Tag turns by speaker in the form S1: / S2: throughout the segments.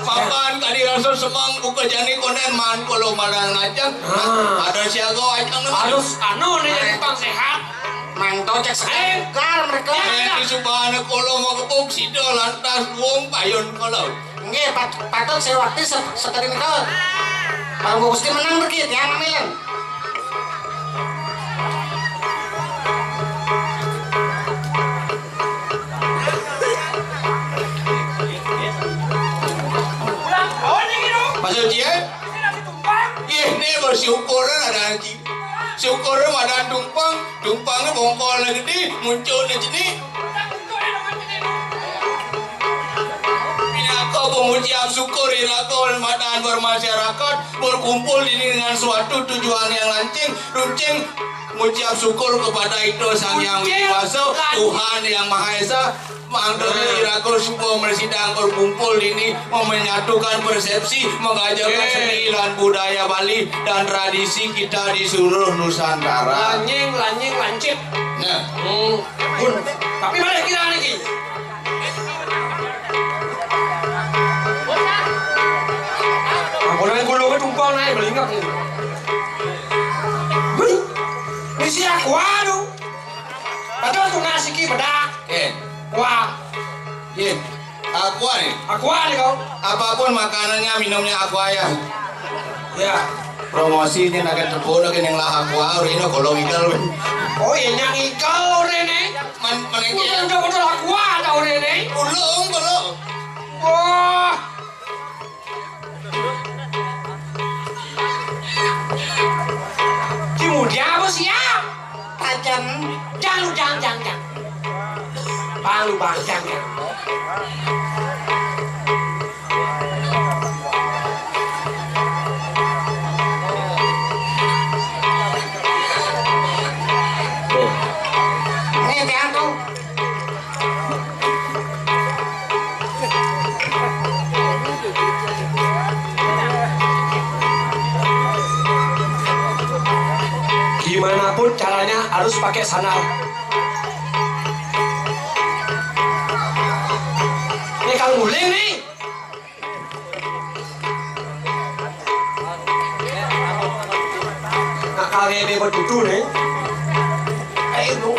S1: Papan kali rasa semang buka jani konen man kalau malah ngajak. Ada siaga ajang
S2: harus anu nih jadi tukang sehat.
S3: Mantau cek sekar mereka.
S1: Di subhana kalau mau kebuk sido lantas buang payun kalau.
S3: Nggih, patut saya waktu sekali itu. Kalau Gusti menang dikit ya namanya.
S1: Pasal dia? Ini bersyukuran ada haji. Syukuran ada tumpangnya bongkol lagi di muncul di sini. Ini aku pengucap syukur dilakukan mataan bermasyarakat berkumpul ini dengan suatu tujuan yang lancing, runcing mengucap syukur kepada itu Sang Yang Widi Tuhan Yang Maha Esa. Mangdori iraku semua bersidang berkumpul ini menyatukan persepsi, mengajarkan seni dan budaya Bali dan tradisi kita di seluruh Nusantara.
S2: Lanying, lancip.
S1: Nah,
S2: tapi mana kira nih? Aku nang gulung tumpang naik belingap ni. Wih, misi aku aduh. Padahal tu nasi ki bedak. Wah,
S1: aqua nih.
S2: Aqua nih kau.
S1: Apapun makanannya, minumnya aqua ya.
S2: Ya.
S1: Promosi ini nak terpon lagi yang lah aqua, ini kalau ikan.
S2: Oh iya yang ikan rene.
S1: Menengnya.
S2: Udah betul aqua kau rene.
S1: Ulung kalau.
S2: Wah. Kemudian apa siap?
S3: Tajam.
S2: Jangan. Baru bangkang ya.
S3: Ini dia tuh.
S2: Gimana pun caranya harus pakai sandal. Kalau nguling nih. Nak kali ini bertutur nih. Ayo.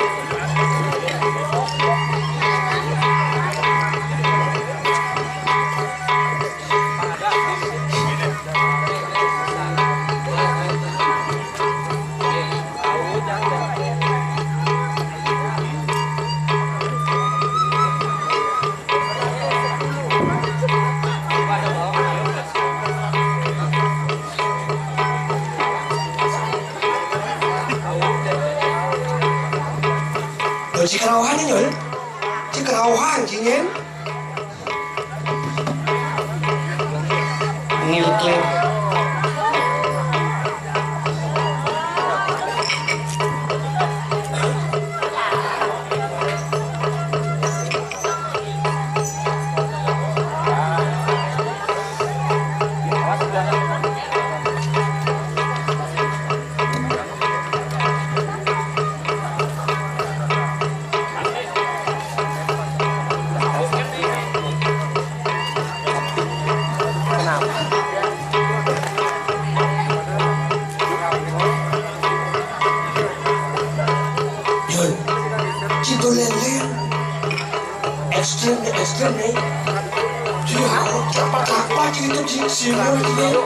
S2: Cikarawahan ini Yul, Cikarawahan cingin.
S3: Ngilkil.
S2: Ekstrim nih. Jadi harus apa gitu simbol gitu.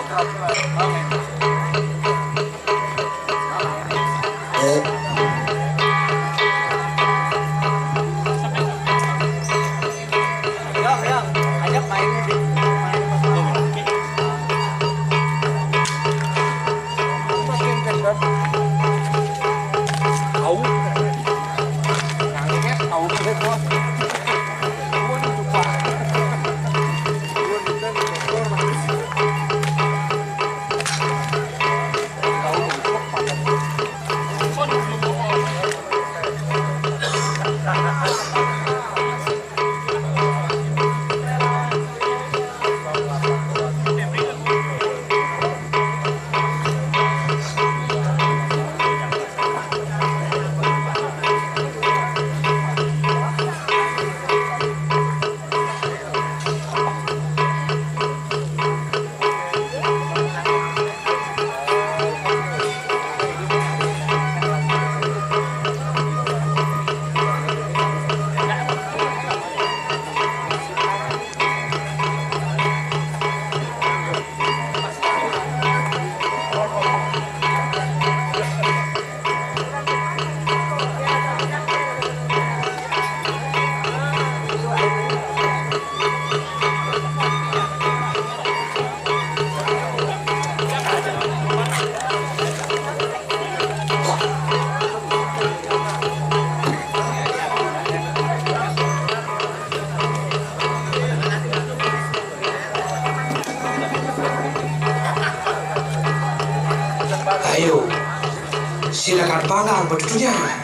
S2: penambangan bertujuan.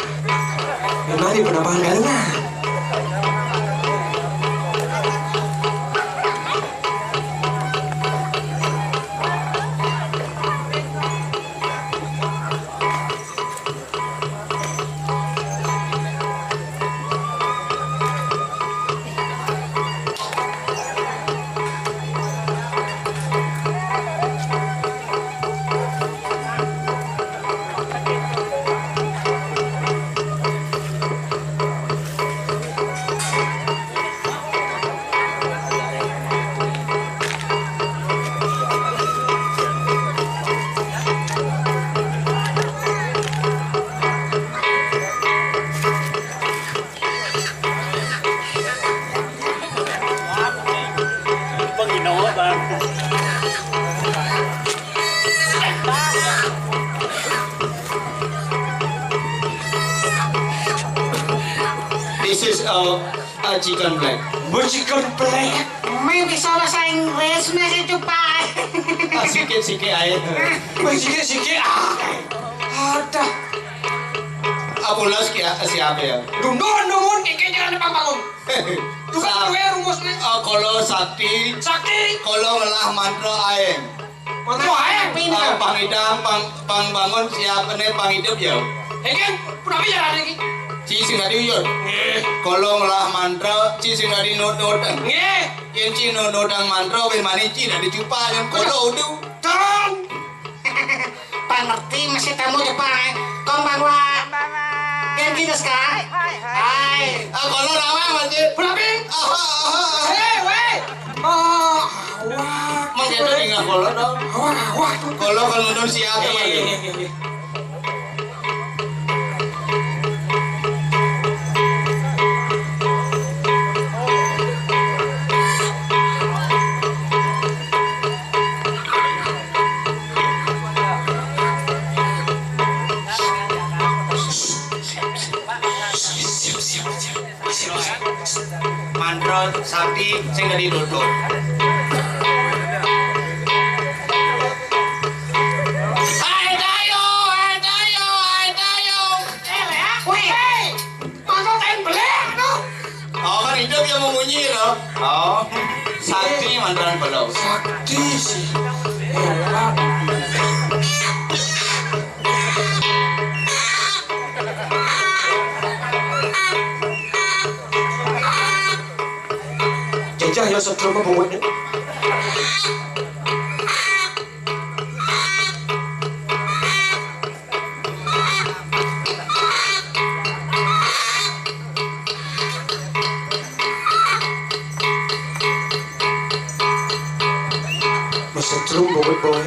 S2: Mari penambangan kalinya.
S1: This is a chicken black.
S2: Chicken black.
S3: May bisa bahasa Inggris na si Cupak.
S1: Sikit-sikit air.
S2: Sikit-sikit. Ada.
S1: Apulas siapa ya?
S2: Dundun, kayaknya ada bangun. Juga gue rumusnya.
S1: Kalau sakti. Kalau ngelah mantra air.
S2: Mantra air?
S1: Pangidang, bangun siapa nih panghidup ya?
S2: Kan, pernah bicara lagi.
S1: Ci sing ngadi uyut. Kalau ngelah mantra, ci sing ngadi nodang. Yang ci nodang mantra, ben mani ci dari cupa yang kalau udah.
S3: Tolong. Pangerti masih tamu Jepang. Kong bahwa yang kita sekarang. Hai.
S1: Kalau nama masih.
S2: Berapa? Weh.
S1: Wah. Menggedo dengan kalau dong.
S2: Wah.
S1: Kalau nonton siapa lagi? Mantra sakti sing dari dodok. Hai dayo.
S2: Weh. Mantra ten belek no.
S1: Oh kan hidup yang memunyi loh. Oh. Sakti mantra belau.
S2: Sakti sih. Jajah ya setrum pembuatnya. Setrum boy.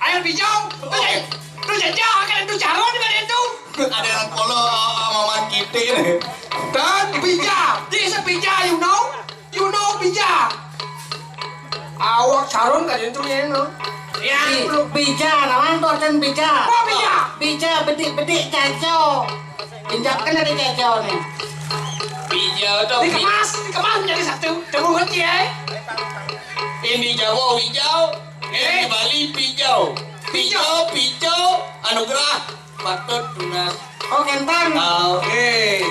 S1: Air bijau.
S2: Lu jajah kan itu jaron kan itu.
S1: Ada yang polo maman kita nih.
S2: Dan bijak. This is bijak, you know bijak. Awak jaron kan itu ya no.
S3: Ya, bija, nawan torten bija.
S2: Apa bija?
S3: Bija bedik-bedik caco. Injakkan dari caco nih.
S1: Bijau tuh.
S2: Dikemas menjadi satu. Tunggu ngerti ya.
S1: Ini Jawa hijau, ini Bali hijau. Hijau, anugerah, patut tunas.
S3: Oh, kentang.
S2: Oke.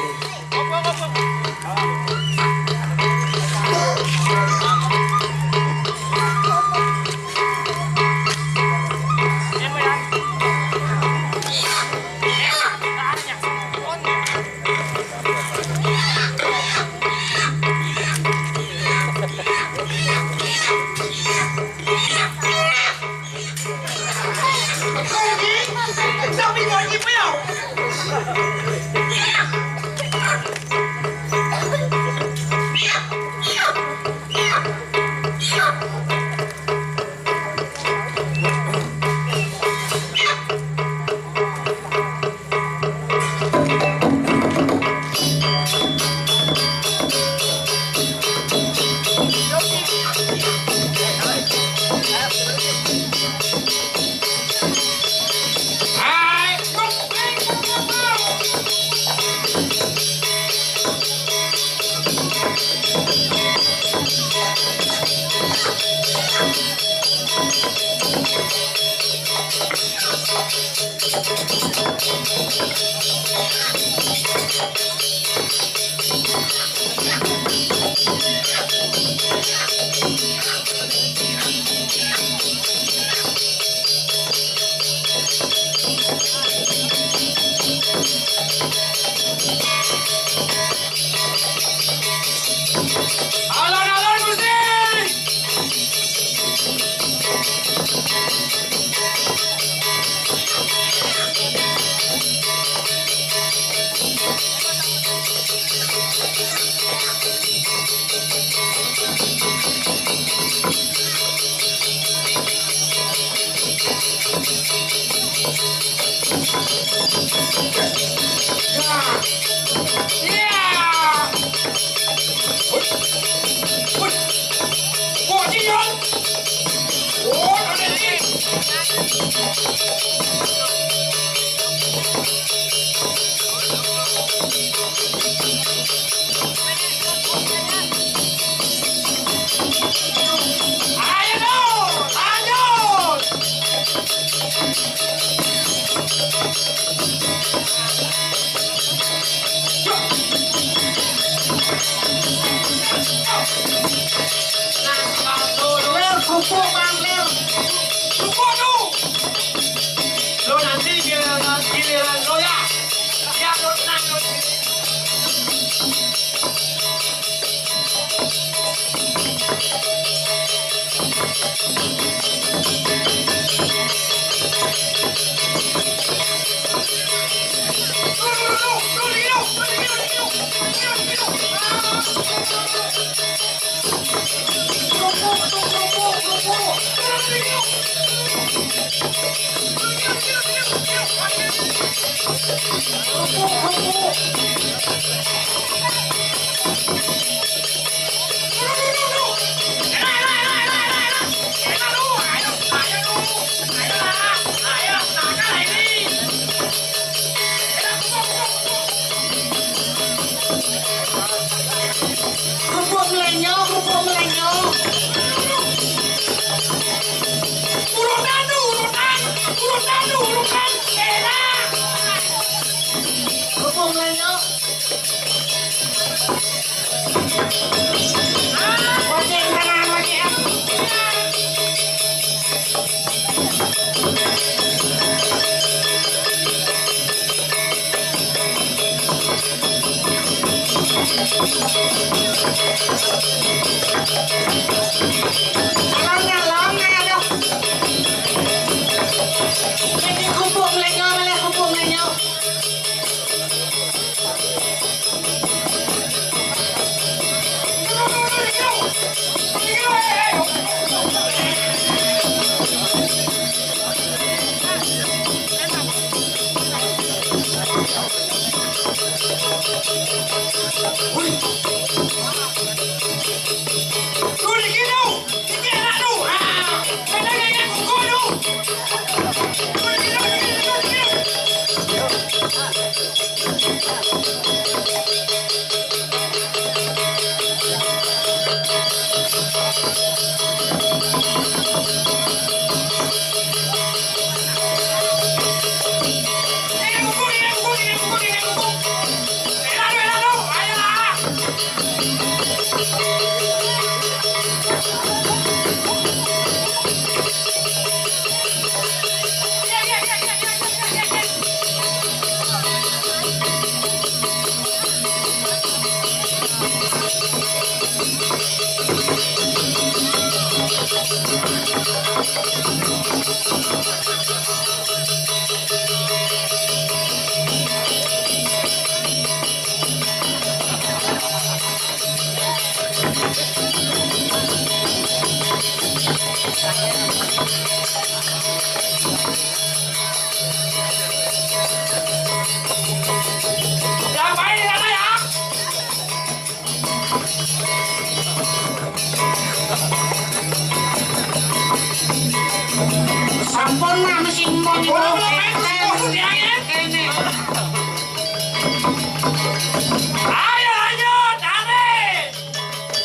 S2: Alon-alon musik.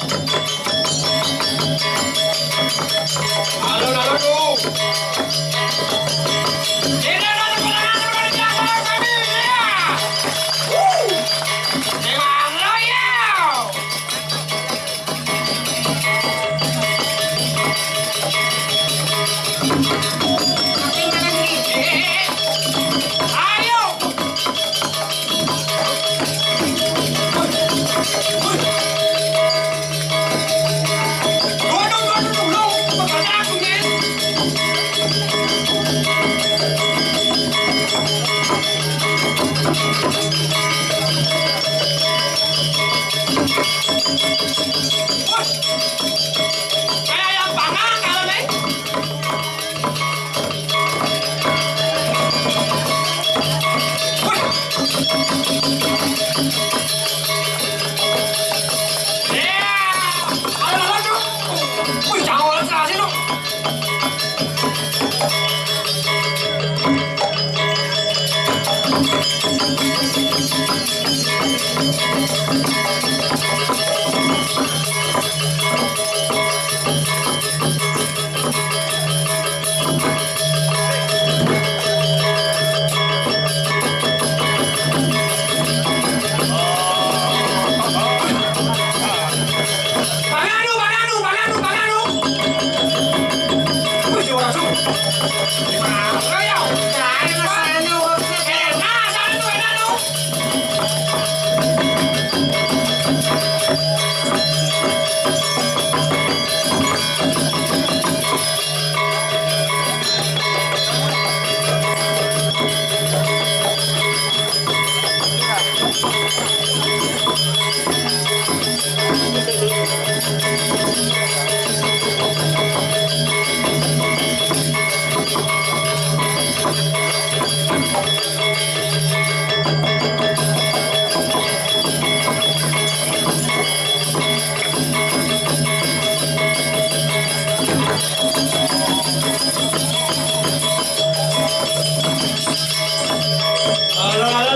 S2: Alon-alon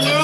S2: tuh.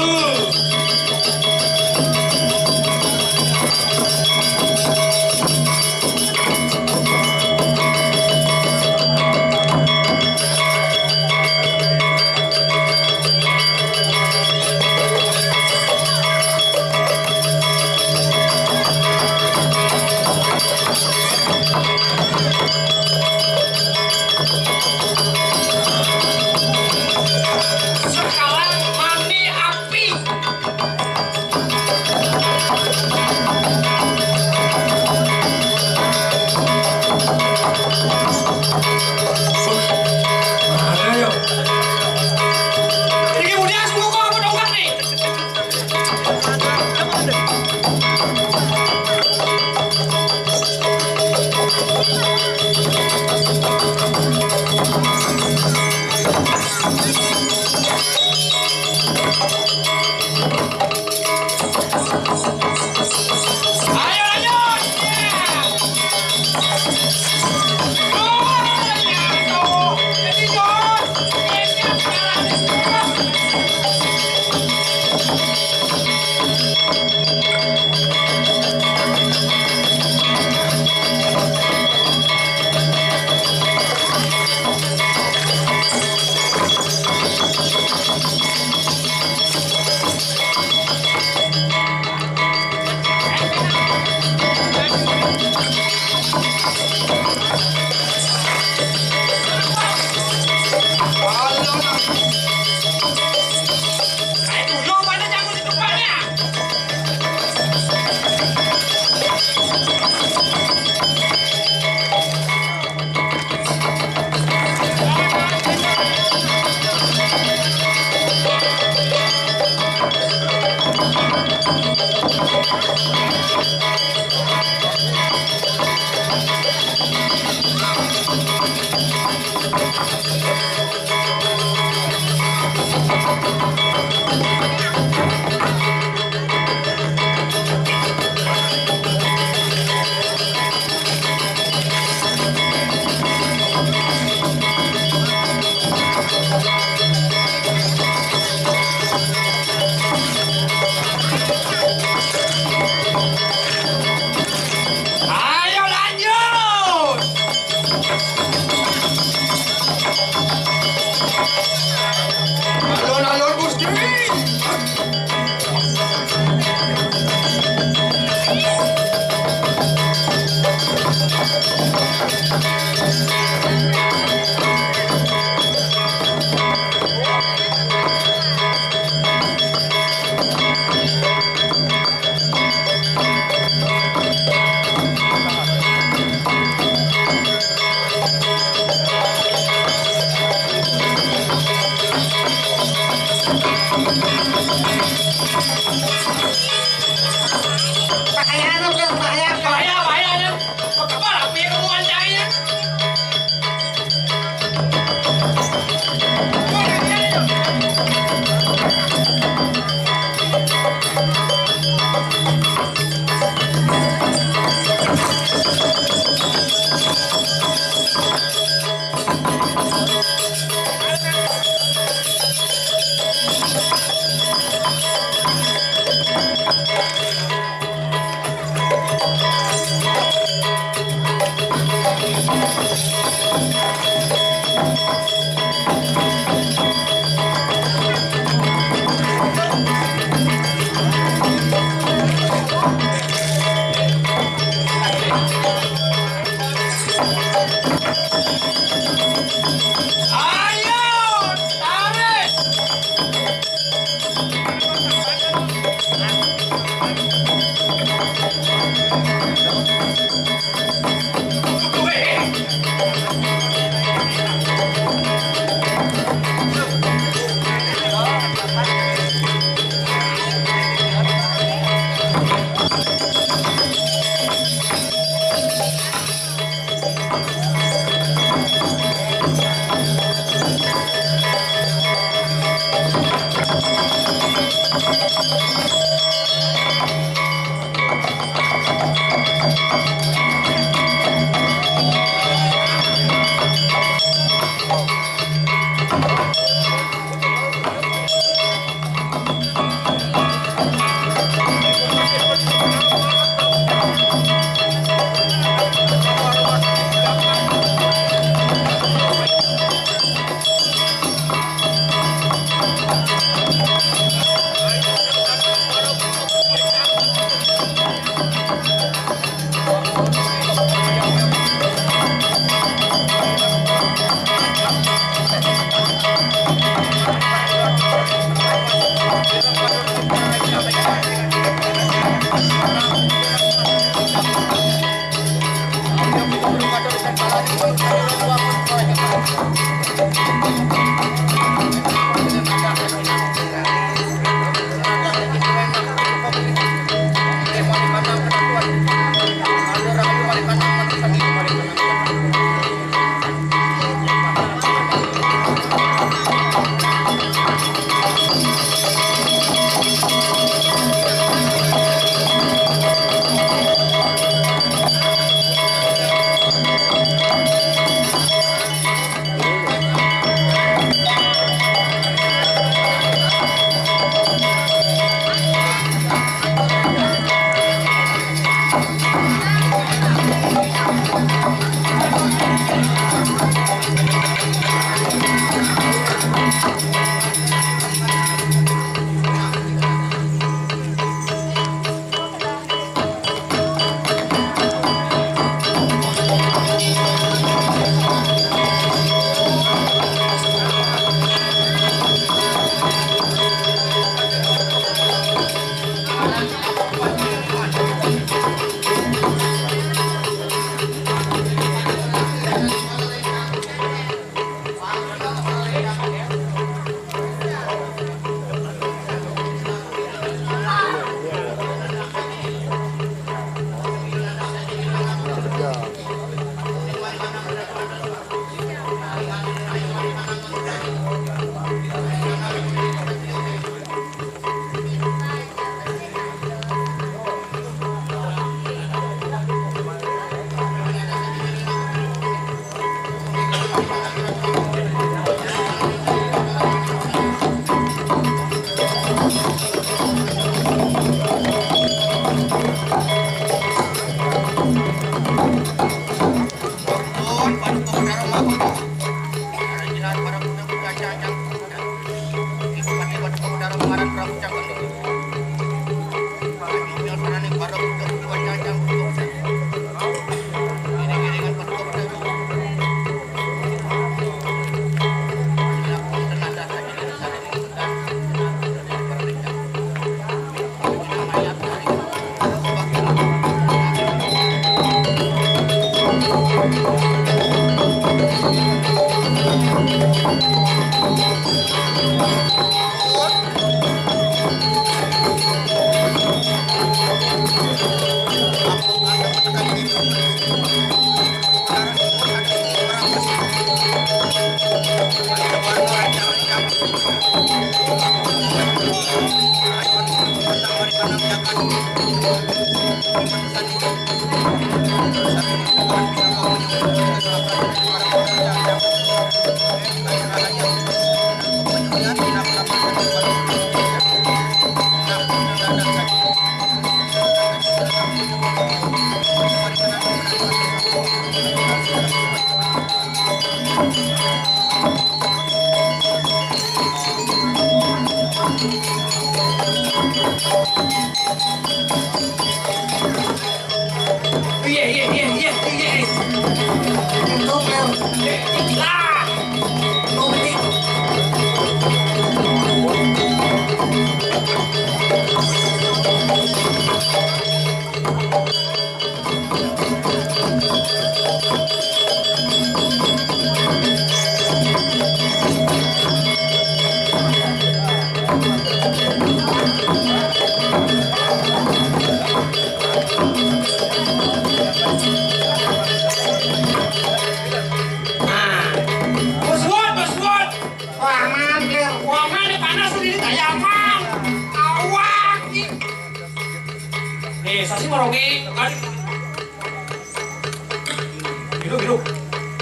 S2: Hidup.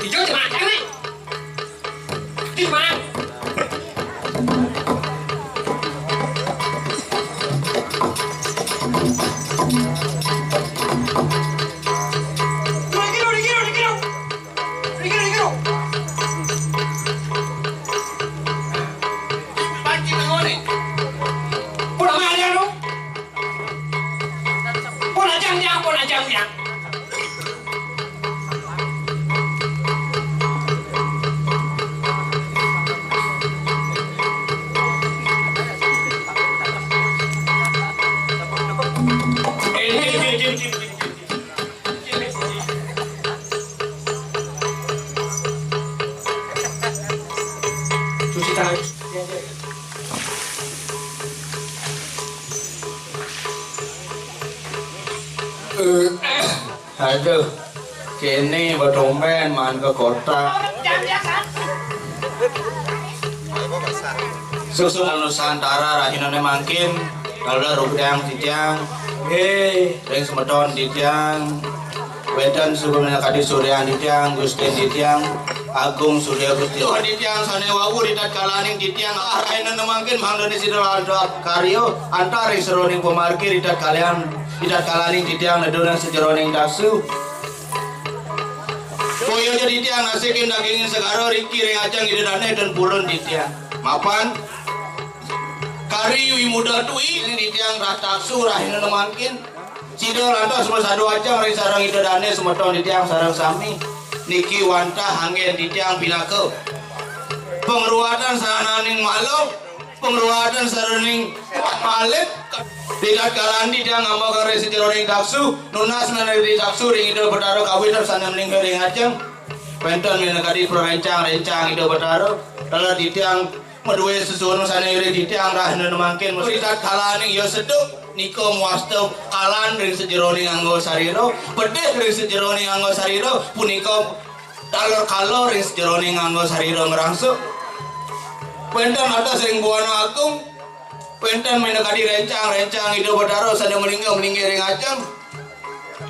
S2: Hijau di mana nih? Di mana? Cuci tangan.
S1: Aduh, kini berdomben man ke kota. Susu nusantara rahinane mangkin, kalau rukdang titiang, ring semedon titiang, wedan sukunya kadi suryan titiang, gusten titiang, Agung surya gusti. Oh titiang sane wawu ditat kalaning titiang, rahinane mangkin mangdone sidol karyo, antar ring seroning pemarkir ditat kalian. Tidak kalaning titiang nedonang sejeroning taksu. Koyo jadi titiang nasikin dagingin segaro riki ring ajang idedane dan pulun titiang. Mapan kari yui muda tui ini titiang rah taksu rahin mangkin. Sidol lantas sadu ajang ring sarang idedane semeton titiang sarang sami. Niki wantah angin titiang pinake. Pengeruatan sananing malo, pengeruatan saraning malet. Tidak kalandi dia ngambak resi jeroning taksu, nunas menari taksu ring idul betaro kawin sana meninggal ring ajeng. Penton menegadi rencang idul betaro. Kalau ditiang medue susun sana iri ditiang rah mangkin mesti tak kalani yo seduk. Niko muasto kalan ring sejeroning anggo sariro, pedeh ring sejeroning anggo sariro, puniko kalor ring sejeroning anggo sariro ngerangsuk. Penton atas ring buana Agung. Pentan menegadi rencang hidup betaro sana meninggal ring ajang.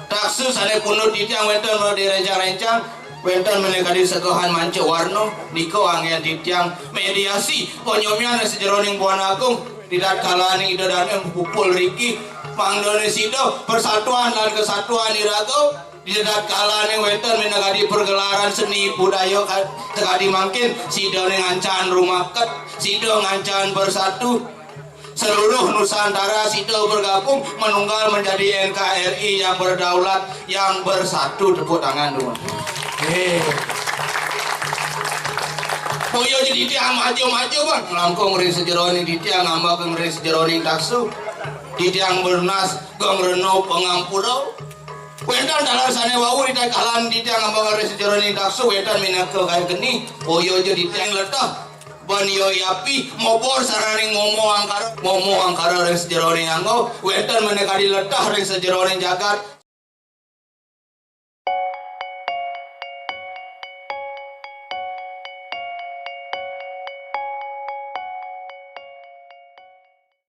S1: Taksu sana punut titiang pentan di rencang pentan menegadi sekohan manco warno niko angin titiang mediasi ponyomian sejeroning buana Agung tidak kalani idodane pupul riki pangdone sido persatuan dan kesatuan irago tidak kalani pentan menegadi pergelaran seni budaya tegadi mangkin sido ngancan rumaket sido ngancan bersatu. Seluruh Nusantara sido bergabung menunggal menjadi NKRI yang berdaulat, yang bersatu. Tepuk tangan dulu. Koyo jadi tiang maju bang, langkung ring sejeroning ditiang ngambak ring sejeroning taksu, ditiang bernas gong reno pengampuro. Wendan dalam sana wau ditai kalan ditiang ngambak ring sejeroning taksu, wendan minake kayak geni, koyo jadi tiang letah. Banyo yapi mobor saraning ngomo angkara ring sejeroning anggo wetan menekadi letah ring sejeroning jagat